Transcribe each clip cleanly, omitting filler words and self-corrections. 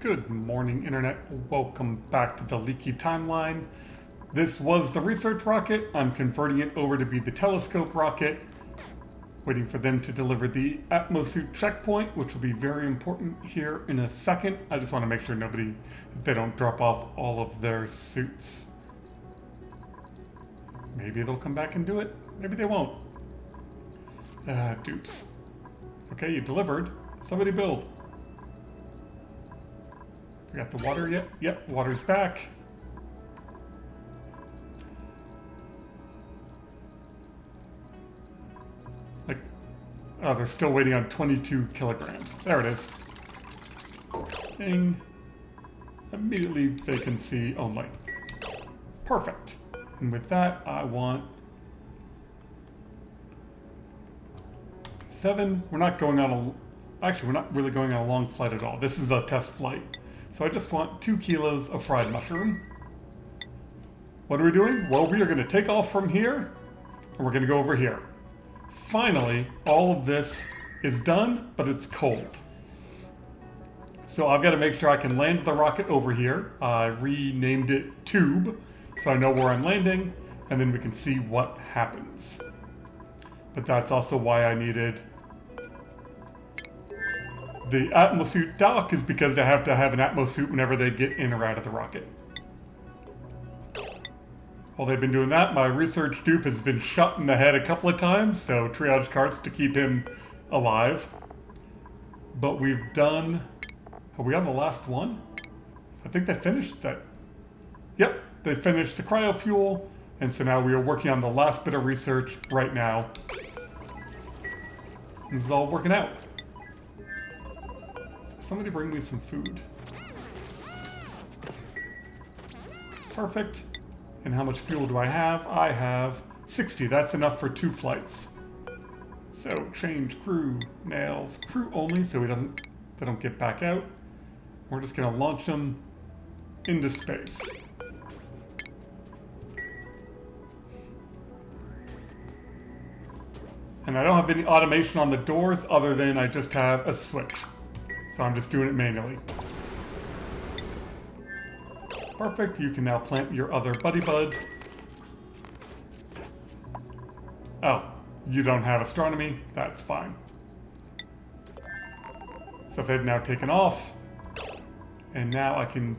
Good morning, Internet. Welcome back to the Leaky timeline. This was the research rocket. I'm converting it over to be the telescope rocket. Waiting for them to deliver the atmosuit checkpoint, which will be very important here in a second. I just want to make sure they don't drop off all of their suits. Maybe they'll come back and do it. Maybe they won't. Dupes. Okay, you delivered. Somebody build. We got the water yet? Yep, water's back. Oh, they're still waiting on 22 kilograms. There it is. Ding. Immediately vacancy only. Perfect. And with that, I want 7. We're not going on actually, we're not really going on a long flight at all. This is a test flight. So I just want 2 kilos of fried mushroom. What are we doing? Well, we are going to take off from here, and we're going to go over here. Finally, all of this is done, but it's cold. So I've got to make sure I can land the rocket over here. I renamed it Tube, so I know where I'm landing, and then we can see what happens. But that's also why I needed the atmosuit dock, is because they have to have an atmosuit whenever they get in or out of the rocket. While they've been doing that, my research dupe has been shot in the head a couple of times, so triage carts to keep him alive. But we've done... Are we on the last one? I think they finished that. Yep, they finished the cryofuel, and so now we are working on the last bit of research right now. This is all working out. Somebody bring me some food. Perfect. And how much fuel do I have? I have 60. That's enough for 2 flights. So change crew, nails, crew only, so they don't get back out. We're just gonna launch them into space. And I don't have any automation on the doors other than I just have a switch. So I'm just doing it manually. Perfect, you can now plant your other buddy bud. Oh, you don't have astronomy? That's fine. So they've now taken off. And now I can...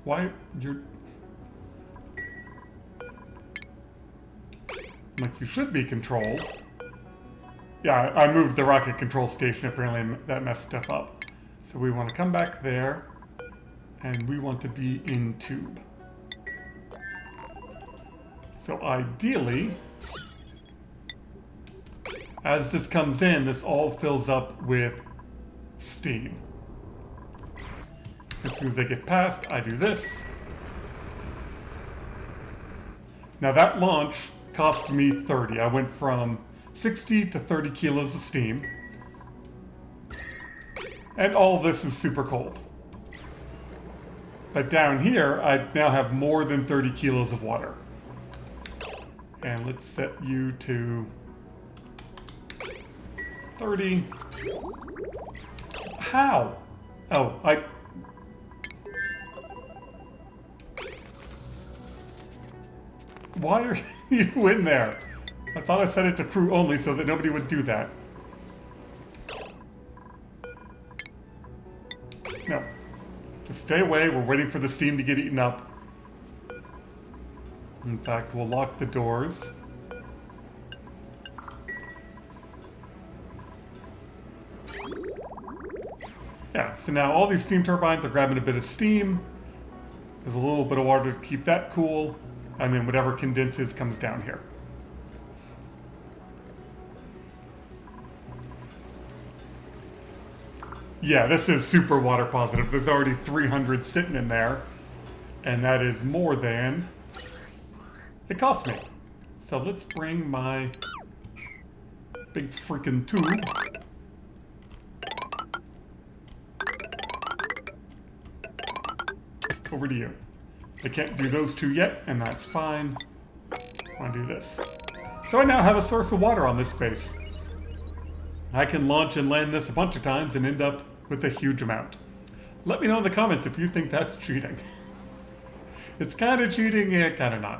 Why? You're... Like, you should be controlled. Yeah, I moved the rocket control station. Apparently that messed stuff up. So we want to come back there. And we want to be in tube. So ideally, as this comes in, this all fills up with steam. As soon as they get past, I do this. Now that launch cost me 30. I went from 60 to 30 kilos of steam. And all of this is super cold. But down here, I now have more than 30 kilos of water. And let's set you to 30. How? Oh, Why are you in there? I thought I set it to crew only so that nobody would do that. No. Just stay away, we're waiting for the steam to get eaten up. In fact, we'll lock the doors. Yeah, so now all these steam turbines are grabbing a bit of steam. There's a little bit of water to keep that cool, and then whatever condenses comes down here. Yeah, this is super water positive. There's already 300 sitting in there, and that is more than it cost me. So let's bring my big freaking tube over to you. I can't do those 2 yet, and that's fine. I want to do this. So I now have a source of water on this base. I can launch and land this a bunch of times and end up with a huge amount. Let me know in the comments if you think that's cheating. It's kind of cheating, yeah, kind of not.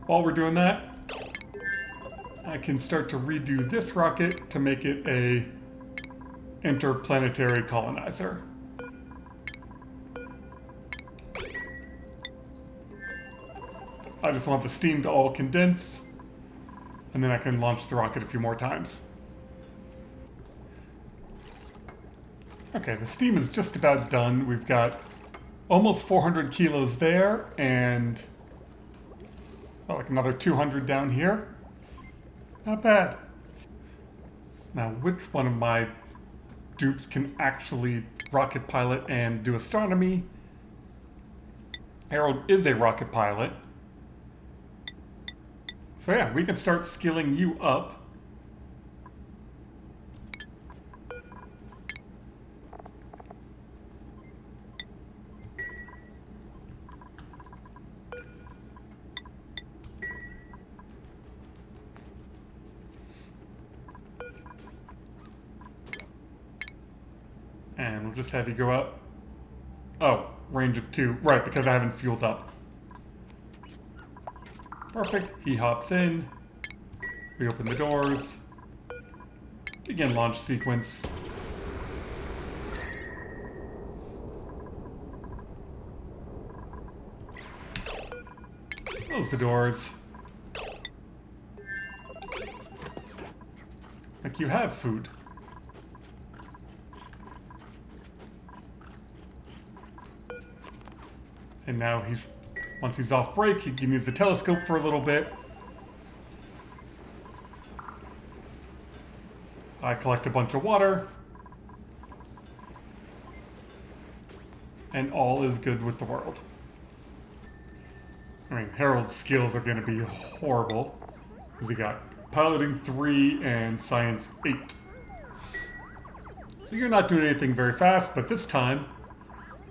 While we're doing that, I can start to redo this rocket to make it a interplanetary colonizer. I just want the steam to all condense, and then I can launch the rocket a few more times. Okay, the steam is just about done. We've got almost 400 kilos there, and like another 200 down here. Not bad. Now, which one of my dupes can actually rocket pilot and do astronomy? Harold is a rocket pilot. So yeah, we can start skilling you up. And we'll just have you go out. Oh, range of 2. Right, because I haven't fueled up. Perfect. He hops in. We open the doors. Begin launch sequence. Close the doors. Like you have food. And now once he's off break, he can use the telescope for a little bit. I collect a bunch of water. And all is good with the world. I mean, Harold's skills are going to be horrible. Because he got piloting 3 and science 8. So you're not doing anything very fast, but this time,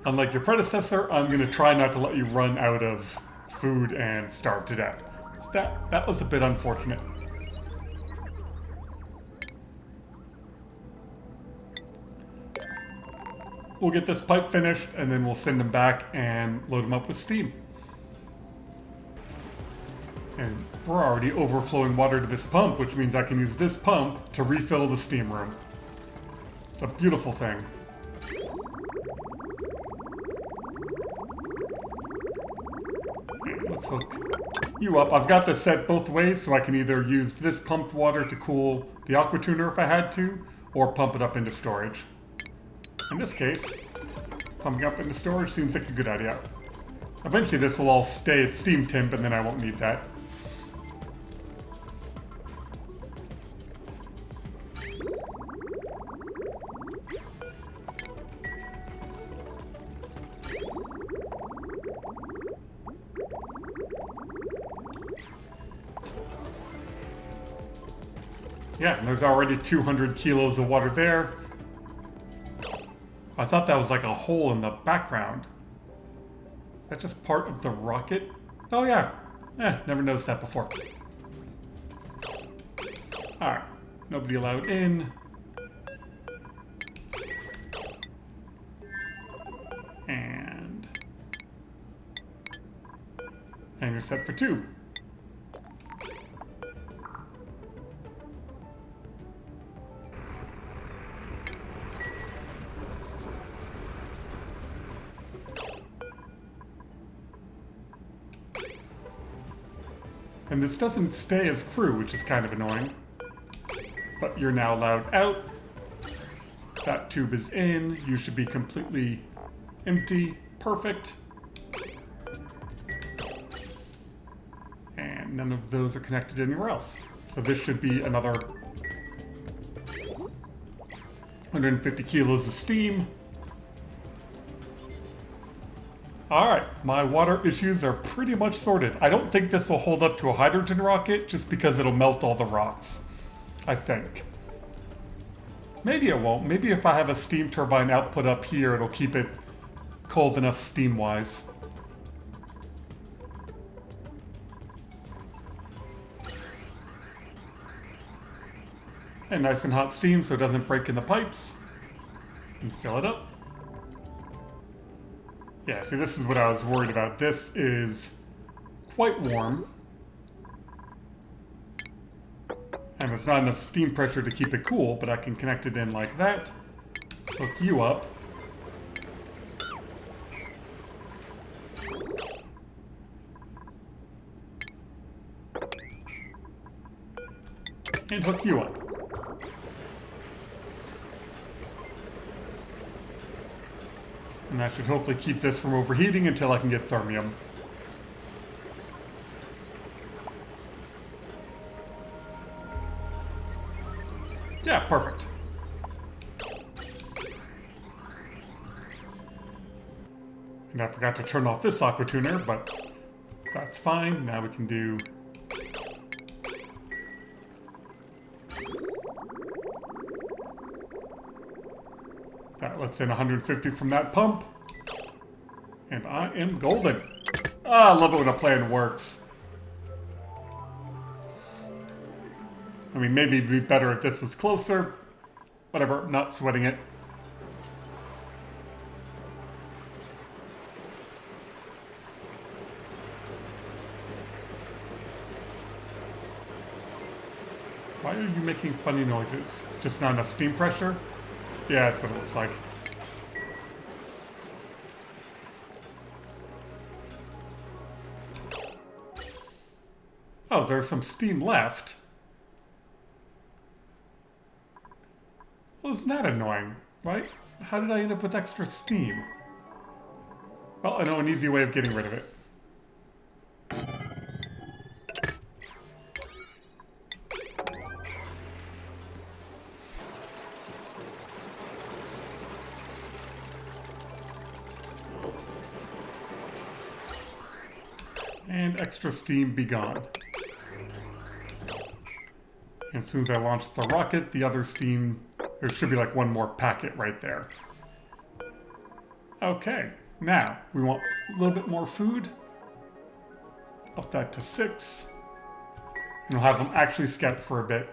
unlike your predecessor, I'm going to try not to let you run out of food and starve to death. So that was a bit unfortunate. We'll get this pipe finished, and then we'll send him back and load him up with steam. And we're already overflowing water to this pump, which means I can use this pump to refill the steam room. It's a beautiful thing. Let's hook you up. I've got this set both ways, so I can either use this pumped water to cool the aqua tuner if I had to, or pump it up into storage. In this case, pumping up into storage seems like a good idea. Eventually this will all stay at steam temp, and then I won't need that. Yeah, and there's already 200 kilos of water there. I thought that was like a hole in the background. That's just part of the rocket? Oh yeah. Never noticed that before. Alright. Nobody allowed in. And you're set for 2. And this doesn't stay as crew, which is kind of annoying. But you're now allowed out. That tube is in. You should be completely empty. Perfect. And none of those are connected anywhere else. So this should be another 150 kilos of steam. Alright, my water issues are pretty much sorted. I don't think this will hold up to a hydrogen rocket just because it'll melt all the rocks. I think. Maybe it won't. Maybe if I have a steam turbine output up here, it'll keep it cold enough steam-wise. And nice and hot steam so it doesn't break in the pipes. And fill it up. Yeah, see, this is what I was worried about. This is quite warm. And there's not enough steam pressure to keep it cool, but I can connect it in like that. Hook you up. And hook you up. And that should hopefully keep this from overheating until I can get thermium. Yeah, perfect. And I forgot to turn off this aqua tuner, but that's fine. Now we can do... that lets in 150 from that pump. And I am golden. Ah, I love it when a plan works. I mean, maybe it'd be better if this was closer. Whatever, not sweating it. Why are you making funny noises? Just not enough steam pressure? Yeah, that's what it looks like. Oh, there's some steam left. Well, isn't that annoying, right? How did I end up with extra steam? Well, I know an easy way of getting rid of it. And extra steam be gone. And as soon as I launch the rocket, the other steam, there should be like one more packet right there. Okay, now we want a little bit more food. Up that to 6. And we'll have them actually scout for a bit.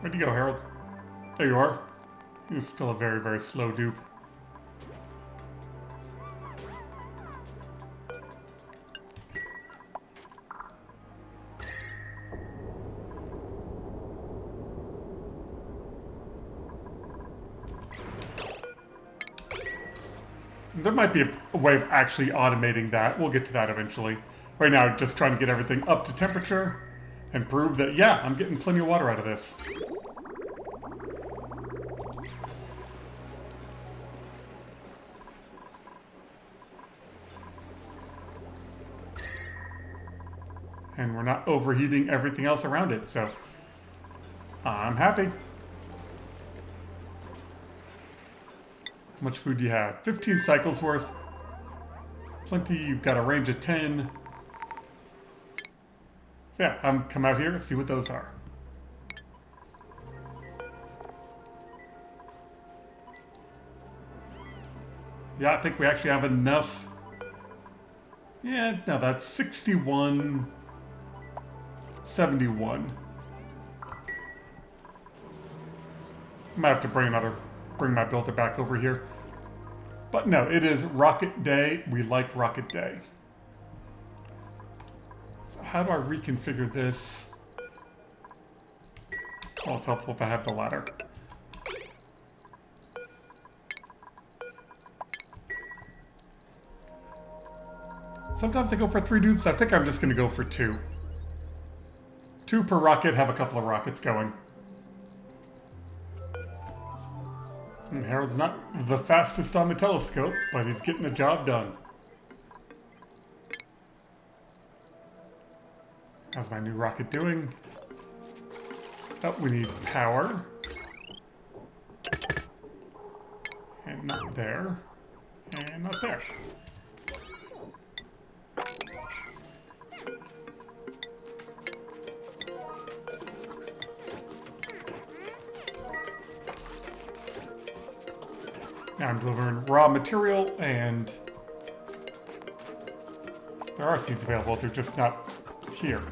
Where'd you go, Harold? There you are. You're still a very, very slow dupe. There might be a way of actually automating that. We'll get to that eventually. Right now, just trying to get everything up to temperature and prove that, yeah, I'm getting plenty of water out of this. And we're not overheating everything else around it, so I'm happy. How much food do you have? 15 cycles worth. Plenty. You've got a range of 10. So yeah, come out here and see what those are. Yeah, I think we actually have enough. Yeah, no, that's 61, 71. I might have to bring my builder back over here. But no, it is Rocket Day. We like Rocket Day. So how do I reconfigure this? Oh, it's helpful if I have the ladder. Sometimes I go for 3 dupes. I think I'm just going to go for 2. 2 per rocket, have a couple of rockets going. And Harold's not the fastest on the telescope, but he's getting the job done. How's my new rocket doing? Oh, we need power. And not there. And not there. Now I'm delivering raw material and There are seeds available, they're just not here.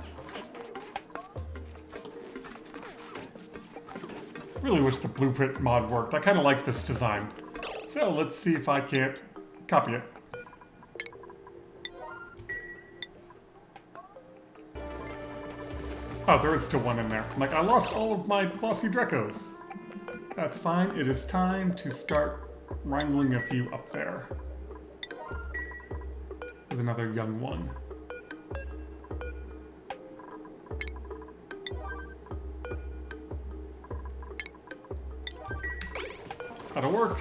Really wish the blueprint mod worked. I kind of like this design. So let's see if I can't copy it. Oh, there is still one in there. I'm like, I lost all of my glossy Drecos. That's fine. It is time to start wrangling a few up there. There's another young one. That'll work.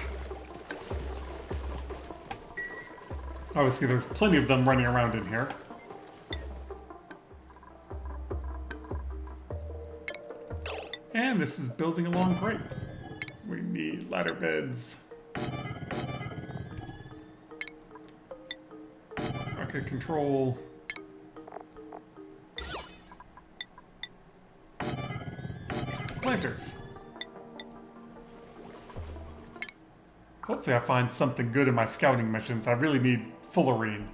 Obviously, there's plenty of them running around in here. And this is building along great. We need ladder beds. Rocket control. Planters. Hopefully I find something good in my scouting missions. I really need fullerene.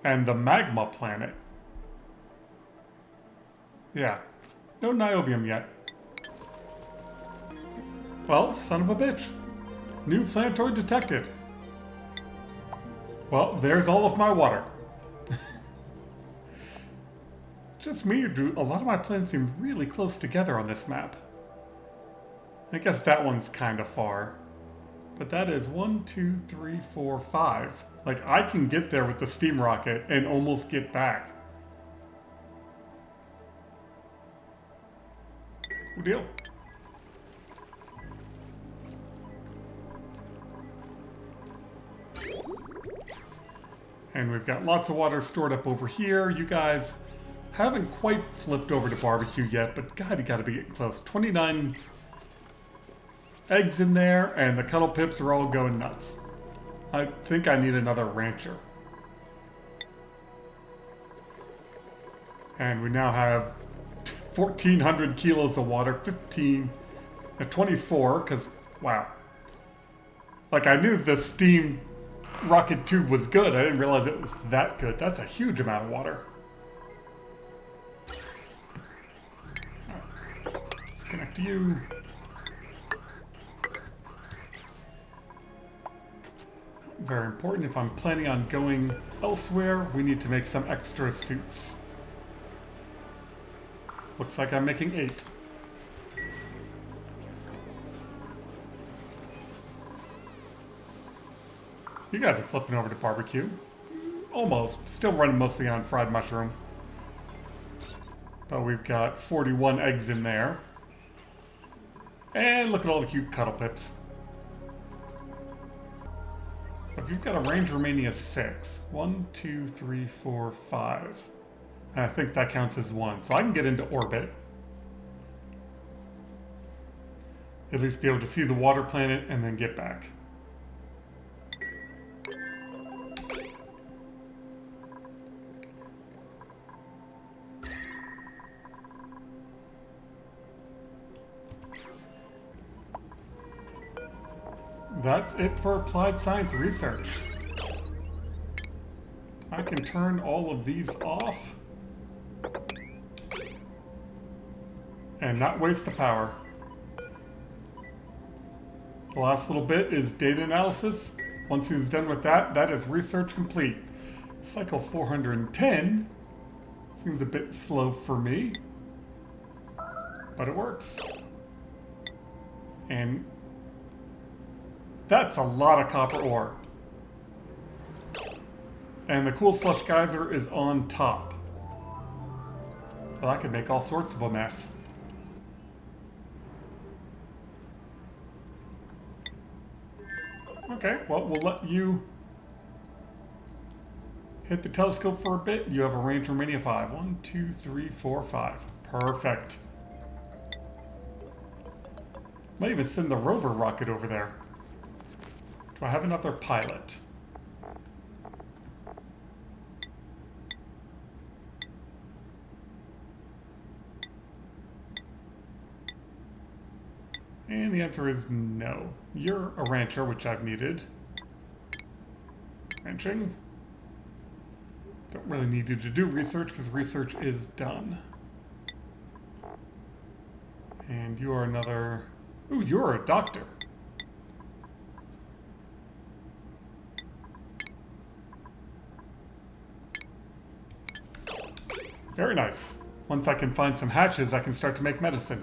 And the magma planet. Yeah. No niobium yet. Well, son of a bitch. New planetoid detected. Well, there's all of my water. Just me, or do a lot of my planets seem really close together on this map? I guess that one's kind of far. But that is 1, 2, 3, 4, 5. Like, I can get there with the steam rocket and almost get back. Cool deal. And we've got lots of water stored up over here. You guys haven't quite flipped over to barbecue yet, but God, you gotta be getting close. 29 eggs in there, and the cuddle pips are all going nuts. I think I need another rancher. And we now have 1,400 kilos of water, 24, because, wow. Like, I knew the steam rocket tube was good. I didn't realize it was that good. That's a huge amount of water. Right. Let's connect to you. Very important. If I'm planning on going elsewhere, we need to make some extra suits. Looks like I'm making 8. You guys are flipping over to barbecue. Almost. Still running mostly on fried mushroom. But we've got 41 eggs in there. And look at all the cute cuddle pips. If you've got a range remaining of 6. 1, 2, 3, 4, 5. And I think that counts as 1. So I can get into orbit. At least be able to see the water planet and then get back. That's it for applied science research. I can turn all of these off and not waste the power. The last little bit is data analysis. Once he's done with that, that is research complete. Cycle 410 seems a bit slow for me, but it works. And that's a lot of copper ore. And the cool slush geyser is on top. Well, I could make all sorts of a mess. Okay, well, we'll let you hit the telescope for a bit. You have a range remaining of 5. 1, 2, 3, 4, 5. Perfect. Might even send the rover rocket over there. Do I have another pilot? And the answer is no. You're a rancher, which I've needed. Ranching. Don't really need you to do research because research is done. And you are another... Ooh, you're a doctor. Very nice. Once I can find some hatches, I can start to make medicine.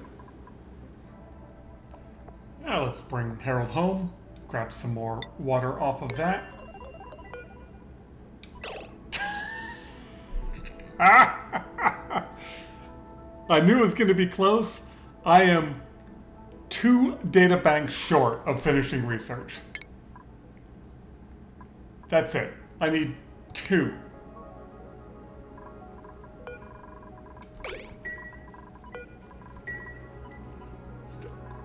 Now let's bring Harold home. Grab some more water off of that. I knew it was going to be close. I am 2 data banks short of finishing research. That's it. I need 2.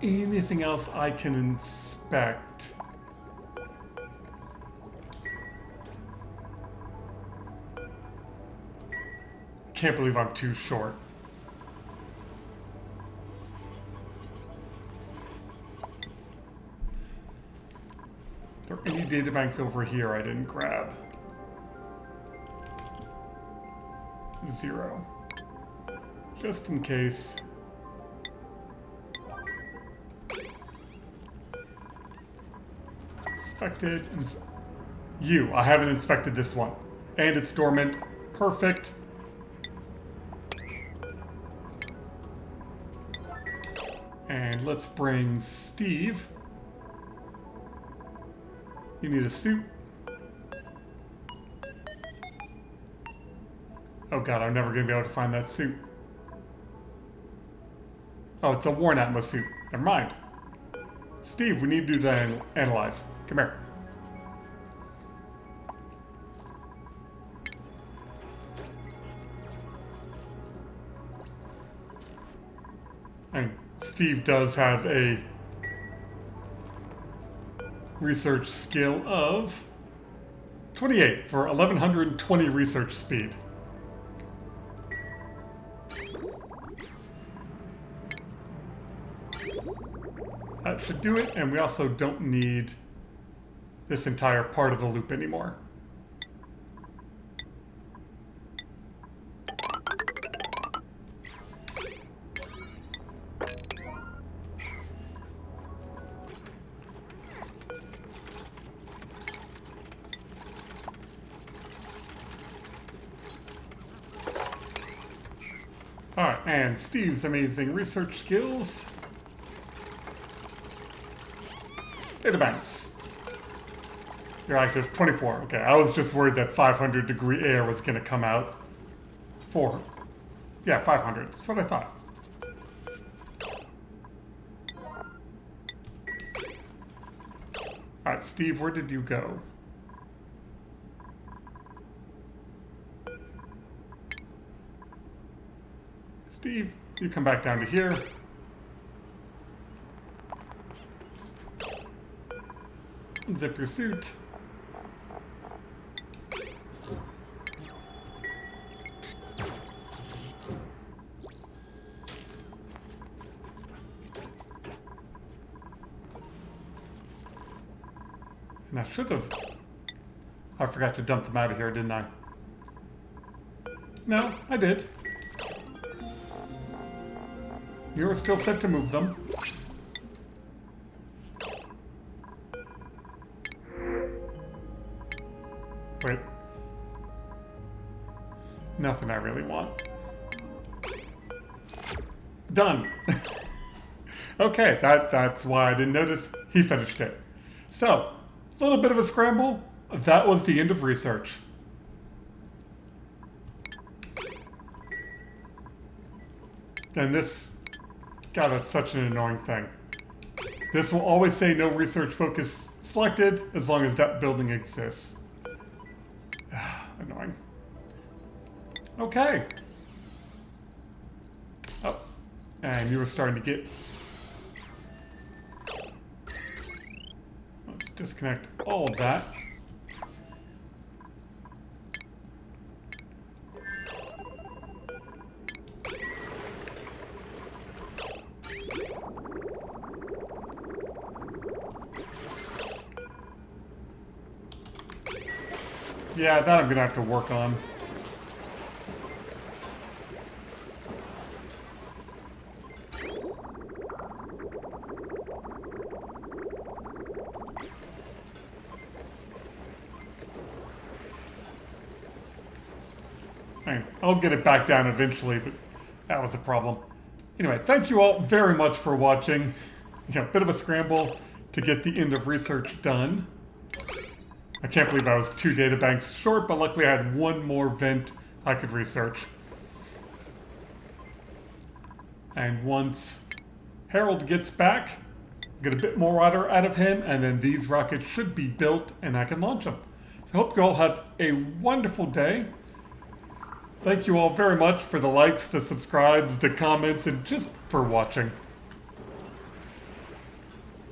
Anything else I can inspect? Can't believe I'm too short. Are there any databanks over here I didn't grab? 0. Just in case. Inspected. I haven't inspected this one. And it's dormant. Perfect. And let's bring Steve. You need a suit. Oh god, I'm never going to be able to find that suit. Oh, it's a worn Atmos suit. Never mind. Steve, we need you to analyze. Come here. And Steve does have a research skill of 28 for 1120 research speed. That should do it, and we also don't need this entire part of the loop anymore. Alright, and Steve's amazing research skills. Databanks. You're active 24. Okay, I was just worried that 500 degree air was going to come out. 4. Yeah, 500. That's what I thought. Alright, Steve, where did you go? Steve, you come back down to here. Unzip your suit. And I should have... I forgot to dump them out of here, didn't I? No, I did. You were still set to move them. Wait. Nothing I really want. Done. Okay, that's why I didn't notice. He finished it. So, a little bit of a scramble. That was the end of research. And this... God, that's such an annoying thing. This will always say no research focus selected as long as that building exists. Annoying. Okay. Oh, and you were starting to get... Let's disconnect all of that. Yeah, that I'm gonna have to work on. And I'll get it back down eventually, but that was a problem. Anyway, thank you all very much for watching. Bit of a scramble to get the end of research done. I can't believe I was 2 databanks short, but luckily I had one more vent I could research. And once Harold gets back, get a bit more water out of him, and then these rockets should be built and I can launch them. So I hope you all have a wonderful day. Thank you all very much for the likes, the subscribes, the comments, and just for watching.